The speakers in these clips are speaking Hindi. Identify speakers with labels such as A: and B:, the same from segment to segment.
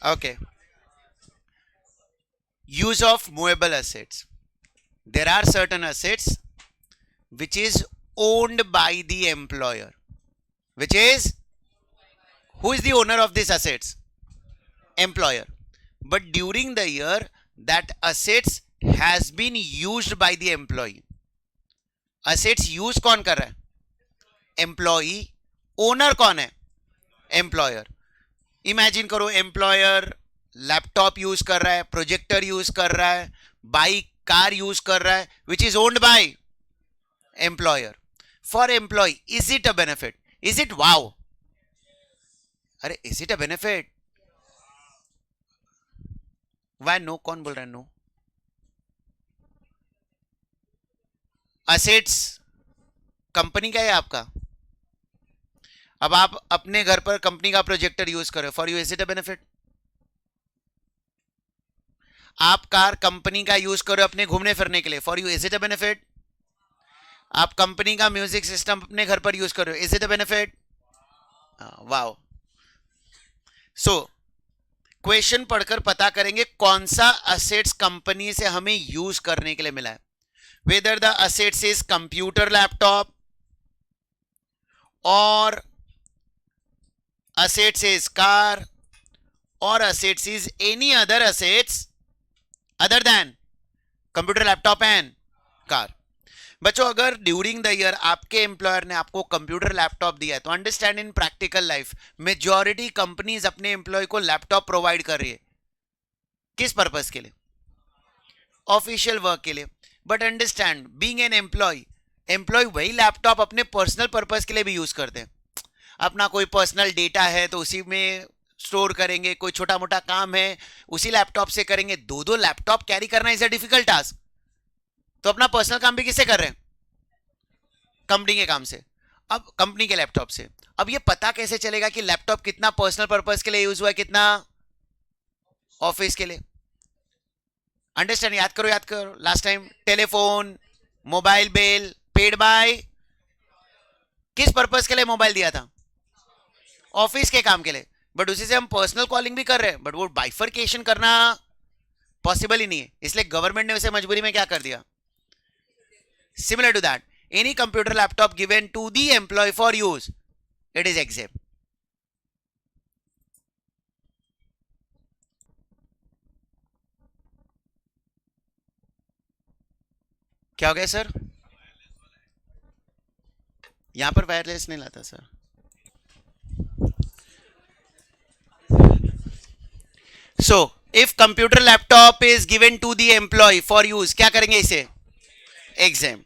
A: Okay. Use of movable assets. There are certain assets which is owned by the employer. Which is, who is the owner of these assets? Employer. But during the year, that assets has been used by the employee. Assets use कौन कर रहा है? Employee. Owner कौन है? Employer. इमेजिन करो एम्प्लॉयर लैपटॉप यूज कर रहा है, प्रोजेक्टर यूज कर रहा है, बाइक कार यूज कर रहा है, which is owned by employer. For employee is it a benefit? Is it wow? अरे is it a benefit? Why no? कौन बोल रहा है नो? असेट्स कंपनी का है आपका. अब आप अपने घर पर कंपनी का प्रोजेक्टर यूज करो, for you is it a benefit? आप कार कंपनी का यूज करो अपने घूमने फिरने के लिए, for you is it a benefit? आप कंपनी का म्यूजिक सिस्टम अपने घर पर यूज करो, is it a benefit? Wow. So question पढ़कर पता करेंगे कौन सा असेट्स कंपनी से हमें यूज करने के लिए मिला है. Whether the assets is computer laptop और assets is car or assets is any other assets other than computer laptop and car. बच्चों अगर ड्यूरिंग द ईयर आपके एम्प्लॉयर ने आपको कंप्यूटर लैपटॉप दिया है तो understand in practical life majority companies अपने एम्प्लॉय को लैपटॉप प्रोवाइड कर रही है. किस पर्पस के लिए? ऑफिशियल वर्क के लिए. But understand being an employ वही लैपटॉप अपने पर्सनल पर्पस के लिए भी यूज करते हैं. अपना कोई पर्सनल डेटा है तो उसी में स्टोर करेंगे, कोई छोटा मोटा काम है उसी लैपटॉप से करेंगे. दो लैपटॉप कैरी करना इज अ डिफिकल्ट टास्क. तो अपना पर्सनल काम भी किससे कर रहे हैं? कंपनी के काम से. अब कंपनी के लैपटॉप से. अब ये पता कैसे चलेगा कि लैपटॉप कितना पर्सनल पर्पस के लिए यूज हुआ है, कितना ऑफिस के लिए? अंडरस्टैंड. याद करो last time telephone mobile bill paid by. किस पर्पस के लिए मोबाइल दिया था? ऑफिस के काम के लिए. बट उसी से हम पर्सनल कॉलिंग भी कर रहे हैं, बट वो बाइफरकेशन करना पॉसिबल ही नहीं है. इसलिए गवर्नमेंट ने उसे मजबूरी में क्या कर दिया? Similar to that any computer laptop given to the employ for use it is exempt. क्या हो गया सर? यहां पर वायरलेस नहीं लाता sir. So if computer laptop is given to the employ for use, क्या करेंगे इसे? Exempt.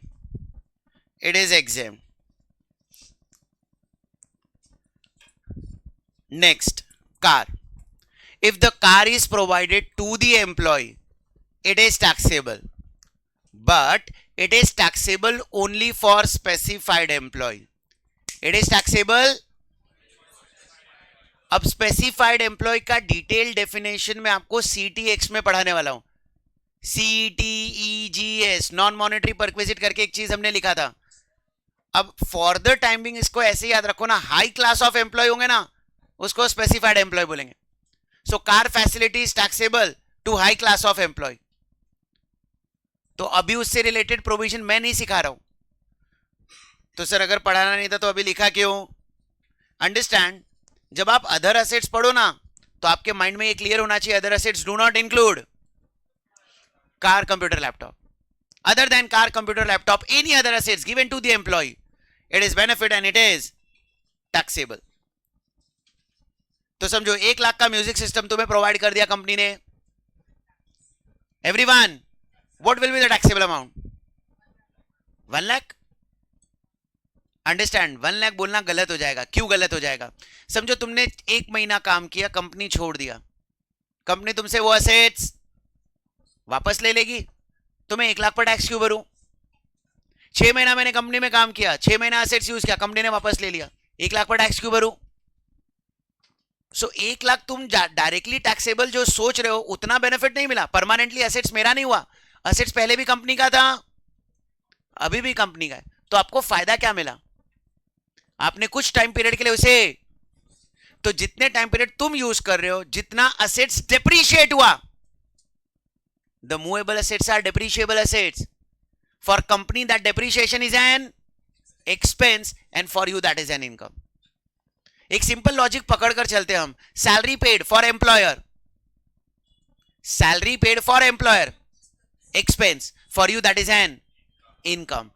A: It is exempt. Next car. If the car is provided to the employ it is taxable, but it is taxable only for specified employee. It is taxable. अब स्पेसिफाइड एम्प्लॉय का डिटेल डेफिनेशन में आपको CTX में पढ़ाने वाला हूं. CTEGS नॉन मॉनेटरी परक्विजिट करके एक चीज हमने लिखा था. अब फॉर द टाइमिंग इसको ऐसे याद रखो ना, हाई क्लास ऑफ एम्प्लॉय होंगे ना उसको स्पेसिफाइड एम्प्लॉय बोलेंगे. So car facility is taxable to high class of employee. तो अभी उससे रिलेटेड प्रोविजन मैं नहीं सिखा रहा हूं. तो सर अगर पढ़ाना नहीं था तो अभी लिखा क्यों? अंडरस्टैंड. जब आप अदर असेट्स पढ़ो ना तो आपके माइंड में ये क्लियर होना चाहिए, other assets do not include car computer laptop. Other than car computer laptop any other assets given to the employ it is benefit and it is taxable. तो समझो 1 लाख का म्यूजिक सिस्टम तुम्हें प्रोवाइड कर दिया कंपनी ने. Everyone, what will be the taxable amount? 1 lakh. Understand. 1 lakh बोलना गलत हो जाएगा. क्यों गलत हो जाएगा? समझो तुमने 1 महीना काम किया, कंपनी छोड़ दिया, कंपनी तुमसे वो असेट्स वापस ले लेगी. तो मैं 1 लाख पर टैक्स क्यों भरूं? 6 महीना मैंने कंपनी में काम किया, 6 महीना असेट्स यूज किया, कंपनी ने वापस ले लिया, 1 लाख पर टैक्स क्यों भरूं? सो 1 लाख तुम डायरेक्टली टैक्सेबल जो सोच रहे हो उतना बेनिफिट नहीं मिला. परमानेंटली असेट्स मेरा नहीं हुआ. असेट्स पहले भी कंपनी का था, अभी भी कंपनी का है. तो आपको फायदा क्या मिला? आपने कुछ टाइम पीरियड के लिए उसे तो जितने टाइम पीरियड तुम यूज कर रहे हो, जितना असेट्स डेप्रीशिएट हुआ, the movable assets are depreciable assets. For company that depreciation is an expense and for you that is an income. एक सिंपल लॉजिक पकड़कर चलते हम. Salary paid for employer, salary paid for employer, expense, for you that is an income.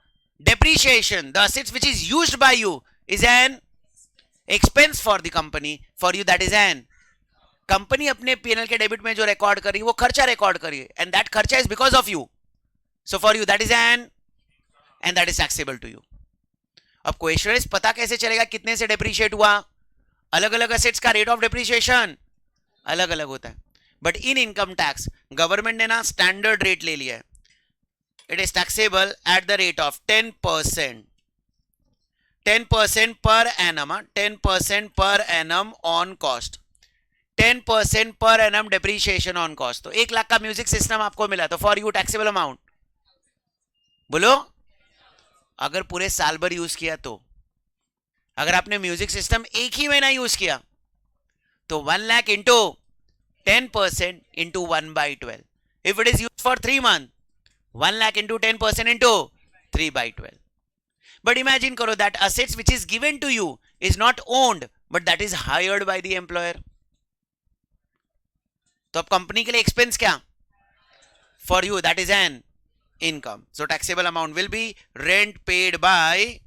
A: Depreciation, the assets which is used by you, is an expense for the company, for you that is an. कंपनी अपने पीएनएल के डेबिट में जो रिकॉर्ड करी वो खर्चा रिकॉर्ड करी, एंड दैट खर्चा is because of you, so for you that is an, and that is taxable to you. अब क्वेश्चन इज पता कैसे चलेगा कितने से डेप्रीशिएट हुआ? अलग अलग असेट्स का रेट ऑफ डेप्रीशिएशन अलग अलग होता है. But in income tax government ने ना स्टैंडर्ड रेट ले लिया है. It is taxable at the rate of 10%, 10% per annum, 10% per annum on cost, 10% per annum depreciation on cost. तो 1 लाख का म्यूजिक सिस्टम आपको मिला, तो फॉर यू टैक्सेबल अमाउंट बोलो. अगर पूरे साल भर यूज किया तो, अगर आपने म्यूजिक सिस्टम एक ही महीना यूज किया तो 1 lakh into 10% into 1 by 12. If it is used for 3 months, 1 lakh into 10% into 3 by 12. But imagine karo that assets which is given to you is not owned, but that is hired by the employer. तो अब कंपनी के लिए एक्सपेंस क्या? For you that is an income. So taxable amount will be rent paid by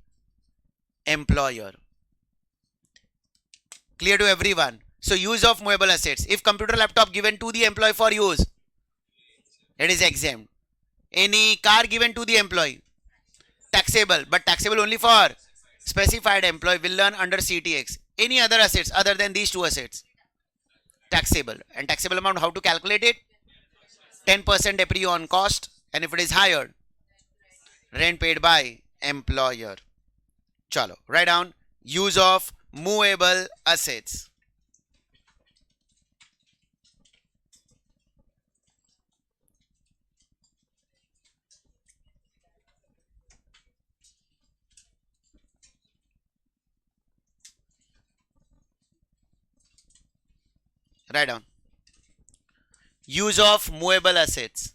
A: employer. Clear to everyone? So use of movable assets. If computer laptop given to the employee for use, it is exempt. Any car given to the employee, taxable, but taxable only for specified employee will learn under CTX. Any other assets other than these two assets, taxable. And taxable amount, how to calculate it? 10% depre on cost, and if it is higher, rent paid by employer. Chalo, write down use of movable assets. Write down use of movable assets.